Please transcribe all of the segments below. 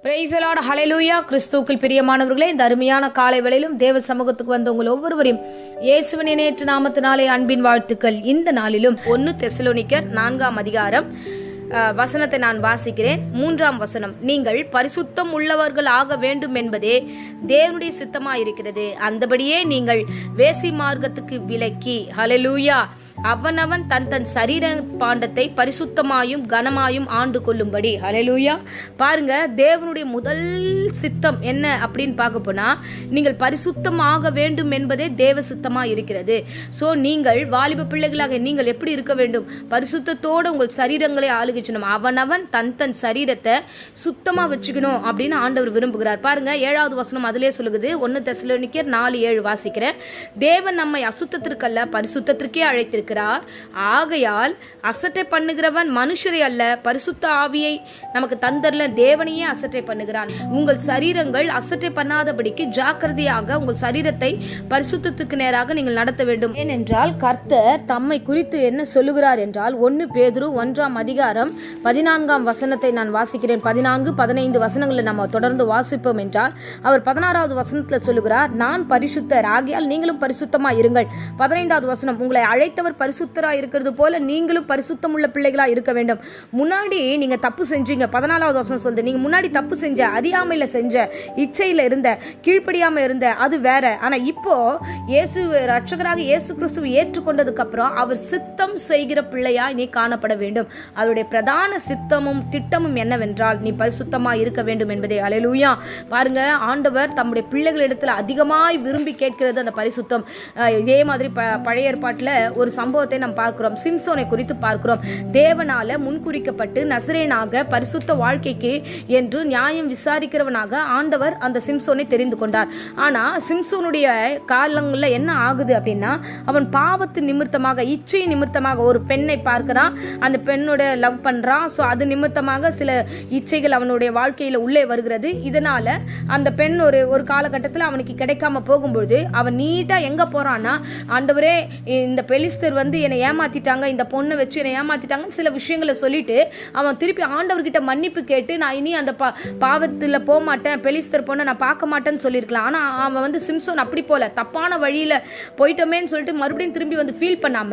Price the Lord, ஹல்லேலூயா. கிறிஸ்துவுக்குள் பிரியமானவர்களே, இந்த அருமையான காலை வேளையிலும் தேவ சமூகத்துக்கு வந்த உங்கள் ஒவ்வொருவரையும் இயேசுவின் இணையற்ற நாமத்தினாலே அன்பின் வாழ்த்துக்கள். இந்த நாளிலும் 1 தெசலோனிக்கர் 4ஆம் அதிகாரம் வசனத்தை நான் வாசிக்கிறேன். 3ஆம் வசனம், நீங்கள் பரிசுத்தம் உள்ளவர்கள் ஆக வேண்டும் என்பதே தேவனுடைய சித்தமாயிருக்கிறது. அந்தபடியே நீங்கள் வேசி மார்க்கத்துக்கு விலக்கி, ஹல்லேலூயா, அவனவன் தன் தன் சரீர பாண்டத்தை பரிசுத்தமாயும் கனமாயும் ஆண்டு கொள்ளும்படி. ஹல்லேலூயா. பாருங்க, தேவனுடைய முதல் சித்தம் என்ன அப்படின்னு பார்க்க போனா, நீங்கள் பரிசுத்தமாக வேண்டும் என்பதே தேவ சித்தமா இருக்கிறது. சோ நீங்கள் வாலிப பிள்ளைகளாக நீங்கள் எப்படி இருக்க வேண்டும்? பரிசுத்தத்தோடு உங்கள் சரீரங்களை ஆளுகிச்சணும். அவனவன் தன் தன் சரீரத்தை சுத்தமா வச்சுக்கணும் அப்படின்னு ஆண்டவர் விரும்புகிறார். பாருங்க, 7வது வசனம் அதிலே சொல்லுகிறது. 1 தெசலோனிக்கர் 4:7 வாசிக்கிறேன். தேவன் நம்மை அசுத்தத்திற்கல்ல பரிசுத்தத்திற்கே அழைத்திருக்கிறார். ஆகையால் அசட்டை பண்ணுகிறவன் மனுஷரை அல்ல, பரிசுத்த ஆவியை நமக்கு தந்தரல தேவனையே அசட்டை பண்ணுகிறான். உங்கள் சரீரங்கள் அசட்டை பண்ணாதபடிக்கு ஜாக்கிரதையாக உங்கள் சரீரத்தை பரிசுத்தத்துக்கு நேராக நீங்கள் நடத்த வேண்டும். ஏனென்றால் கர்த்தர் தம்மை குறித்து என்ன சொல்லுகிறார் என்றால், 1 பேதுரு 1ஆம் அதிகாரம் 14ஆம் வசனத்தை நான் வாசிக்கிறேன். 14, 15 வசனங்களை நம்ம தொடர்ந்து வாசிப்போம் என்றால், அவர் 16வது வசனத்துல சொல்லுகிறார், நான் பரிசுத்தர் ஆகையால் நீங்களும் பரிசுத்தமா இருங்கள். 15வது வசனம், உங்களை அழைத்தவர் பரிசுத்தரா இருக்கிறது போல நீங்களும் பரிசுத்தம் உள்ள பிள்ளைகளா இருக்க வேண்டும். முன்னாடி நீங்க தப்பு செஞ்சீங்க. 14வது வசனம் சொல்லுது, நீங்க முன்னாடி தப்பு செஞ்ச, அறியாமையில செஞ்ச, இச்சையில இருந்த, கீழ்ப்படியாம இருந்த, அது வேற. ஆனா இப்போ இயேசு ரட்சகராக இயேசு கிறிஸ்துவை ஏற்றுக்கொண்டதுக்கு அப்புறம் அவர் சித்தம் செய்கிற பிள்ளையா நீ காணப்பட வேண்டும். அவருடைய பிரதான சித்தமும் திட்டமும் என்னவென்றால் நீ பரிசுத்தமா இருக்க வேண்டும் என்பதே. ஹல்லேலூயா. பாருங்க, ஆண்டவர் தம்முடைய பிள்ளைகளிடத்துல அதிகமாய் விரும்பி கேட்கிறது அந்த பரிசுத்தம். இதே மாதிரி பழைய ஏற்பாட்டுல ஒரு சம்பவத்தை நாம் பார்க்கிறோம். சிம்சோனை குறித்து பார்க்கிறோம். தேவனால முன்குறிக்கப்பட்டு நசரேனாக பரிசுத்த வாழ்க்கைக்கு என்று நியாயம் விசாரிக்கிறவனாக ஆண்டவர் அந்த சிம்சோனை தெரிந்து கொண்டார். ஆனா சிம்சோனுடைய காலங்கள்ல என்ன ஆகுது அப்படின்னா, அவன் பாவத்து நிமித்தமாக, இச்சை நிமித்தமாக ஒரு பெண்ணை பார்க்கிறான், அந்த பெண்ணோட லவ் பண்றான். ஸோ அது நிமித்தமாக சில இச்சைகள் அவனுடைய வாழ்க்கையில உள்ளே வருகிறது. இதனால அந்த பெண் ஒரு காலகட்டத்தில் அவனுக்கு கிடைக்காம போகும்பொழுது அவன் நீட்டா எங்க போறான்னா, ஆண்டவரே இந்த பெலிஸ்தர் வந்து என்னை ஏமாத்திட்டாங்க, இந்த பொண்ணை வச்சு என்னை ஏமாத்திட்டாங்கன்னு சில விஷயங்களை சொல்லிட்டு அவன் திருப்பி ஆண்டவர்கிட்ட மன்னிப்பு கேட்டு, நான் இனி அந்த பாவத்தில் போக மாட்டேன், பெலிஸ்தர் பொண்ணை நான் பார்க்க மாட்டேன்னு சொல்லியிருக்கலாம். ஆனால் அவன் வந்து சிம்சோன் அப்படி போல தப்பான வழியில் போயிட்டோமேன்னு சொல்லிட்டு மறுபடியும் திரும்பி வந்து ஃபீல் பண்ணாம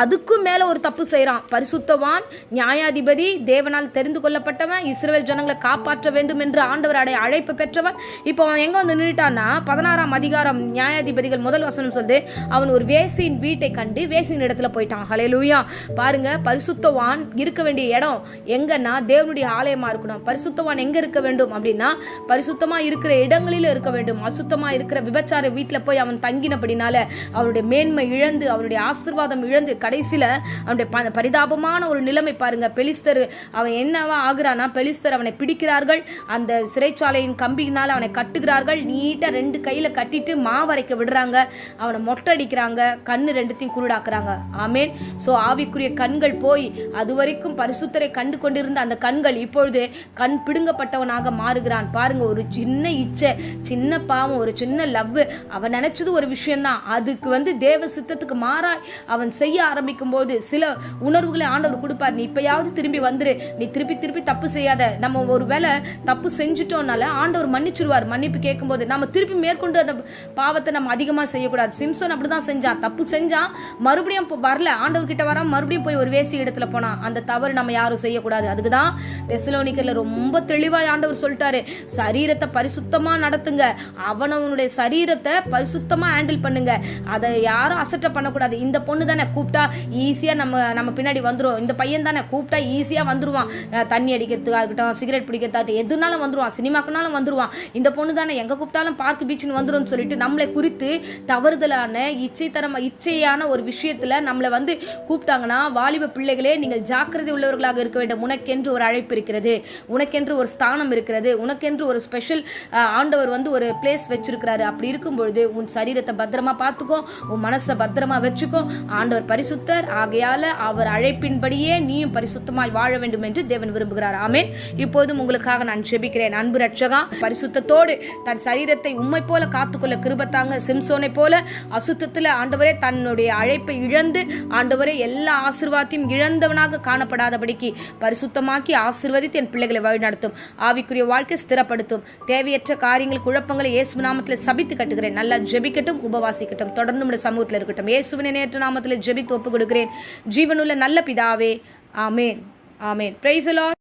அதுக்கும் மேலே ஒரு தப்பு செய்கிறான். பரிசுத்தவான், நியாயாதிபதி, தேவனால் தெரிந்து கொள்ளப்பட்டவன், இஸ்ரவேல் ஜனங்களை காப்பாற்ற வேண்டும் என்று ஆண்டவர் அழைப்பு பெற்றவன். இப்போ அவன் எங்க வந்து நின்றுட்டான்னா, 16ஆம் அதிகாரம் நியாயாதிபதிகள் முதல் வசனம் சொல்லுது, அவன் ஒரு வேசியின் வீட்டை கண்டு வேசியின் இடத்துல போயிட்டான். ஹல்லேலூயா. பாருங்க, பரிசுத்தவான் இருக்க வேண்டிய இடம் எங்கன்னா தேவனுடைய ஆலயமா இருக்கணும். பரிசுத்தவான் எங்க இருக்க வேண்டும் அப்படின்னா, பரிசுத்தமா இருக்கிற இடங்களில இருக்க வேண்டும். அசுத்தமா இருக்கிற விபச்சார வீட்டுல போய் அவன் தங்கினபடினால அவனுடைய மேன்மை இழந்து, அவனுடைய ஆசீர்வாதம் இழந்து, கடைசியில அவனுடைய பரிதாபமான ஒரு நிலைமை பாருங்க. பெலிஸ்தர் அவன் என்னவா ஆகுறானா, பெலிஸ்தர் அவனை பிடிக்கிறார்கள், அந்த சிறைச்சாலையின் கம்பியினால அவனை கட்டுகிறார்கள், நீட்டா 2 கையில கட்டிட்டு மாவரைக்க விடுறாங்க, அவனை மொட்டை அடிக்கிறாங்க, கண்ணு 2த்தையும் குருடாக்குறாங்க. ஆமேன். சோ ஆவிக்குரிய கண்கள் போய் அதுவரைக்கும் பரிசுத்தரை கண்டு கொண்டிருந்த அந்த கண்கள் இப்பொழுது கண் பிடுங்கப்பட்டவனாக மாறுகிறான். பாருங்க, ஒரு சின்ன இச்சை, சின்ன பாவம், ஒரு சின்ன லவ், அவன் நினைச்சது ஒரு விஷயம்தான், அதுக்கு வந்து தேவ சித்தத்துக்கு மாறாய் அவன் செய்ய ஆரம்பிக்கும் போது சில உணர்வுகளை ஆண்டவர் கொடுப்பார். நீ இப்பயாவது திரும்பி வந்துரு, நீ திருப்பி திருப்பி தப்பு செய்யாத. நம்ம ஒரு வேளை தப்பு செஞ்சுட்டோம்னால ஆண்டவர் மன்னிச்சிருவார். மன்னிப்பு கேட்கும் போது நம்ம திருப்பி மேற்கொண்டு அந்த பாவத்தை நம்ம அதிகமா செய்யக்கூடாது. சிம்சோன் அப்படிதான் செஞ்சான், தப்பு செஞ்சான், மறுபடியும் வரல, ஆண்டவர் கிட்ட வர மறுபடியும் போய் ஒரு வேசி இடத்துல போனா. அந்த தவறு நம்ம யாரும் செய்யக்கூடாது. அதுக்குதான் தெசலோனிக்கர்ல ரொம்ப தெளிவாய் ஆண்டவர் சொல்லிட்டாரு, சரீரத்தை பரிசுத்தமா நடத்துங்க, அவனவனுடைய சரீரத்தை பரிசுத்தமா ஹேண்டில் பண்ணுங்க, அதை யாரும் அசட்டை பண்ணக்கூடாது. இந்த பொண்ணு தானே கூப்பிட்டா ஈஸியா நம்ம பின்னாடி வந்துரும், இந்த பையன் தானே கூப்பிட்டா ஈஸியா வந்துருவான், தண்ணி அடிக்கிறதுக்காக இருக்கட்டும், சிகரெட் பிடிக்கிறதுக்காக எதுனாலும் வந்துருவான், சினிமாக்குனாலும் வந்துருவான், இந்த பொண்ணு தானே எங்க கூப்பிட்டாலும் பார்க் பீச்சுன்னு வந்துரும் சொல்லிட்டு நம்மளை குறித்து தவறுதலான இச்சையான ஒரு விஷயத்துல நம்மளை வந்து கூப்பிட்டாங்கன்னா, வாலிப பிள்ளைகளே நீங்கள் ஜாக்கிரதை உள்ளவர்களாக இருக்க வேண்டும். உனக்கென்று ஒரு அழைப்பு இருக்கிறது, உனக்கென்று ஒரு ஸ்தானம் இருக்கிறது, உனக்கென்று ஒரு ஸ்பெஷல் ஆண்டவர் வந்து ஒரு பிளேஸ் வச்சிருக்கிறாரு. அப்படி இருக்கும்பொழுது உன் சரீரத்தை பத்திரமா பார்த்துக்கோ, உன் மனசை பத்திரமா வச்சுக்கோ. ஆண்டவர் பரிசுத்தர் ஆகையால அவர் அழைப்பின்படியே நீயும் பரிசுத்தமாய் வாழ வேண்டும் என்று தேவன் விரும்புகிறார். ஆமென். இப்போதும் உங்களுக்காக நான் ஜெபிக்கிறேன். அன்பு ரட்சகா, பரிசுத்தத்தோடு தன் சரீரத்தை உம்மை போல காத்துக்கொள்ள கிருபை தாங்க. சிம்சோனை போல அசுத்தத்துல ஆண்டவரே தன்னுடைய அழைப்பை இழந்து ஆண்டவரே எல்லா ஆசீர்வாதத்தையும் இழந்தவனாக காணப்படாதபடிக்கு பரிசுத்தமாக்கி ஆசீர்வதித்து என் பிள்ளைகளை வழிநடத்தும். ஆவிக்குரிய வாழ்க்கை ஸ்திரப்படுத்தும். தேவையற்ற காரியங்கள் குழப்பங்களை இயேசு நாமத்தில் சபித்து கட்டுகிறேன். நல்லா ஜெபிக்கட்டும், உபவாசிக்கட்டும், தொடர்ந்து நம்முடைய சமூகத்தில் இருக்கட்டும். இயேசுவின் நேற்று நாமத்தில் ஜெபித்து ஒப்பு கொடுக்கிறேன் ஜீவனுள்ள நல்ல பிதாவே. ஆமேன். ஆமேன். Praise the Lord.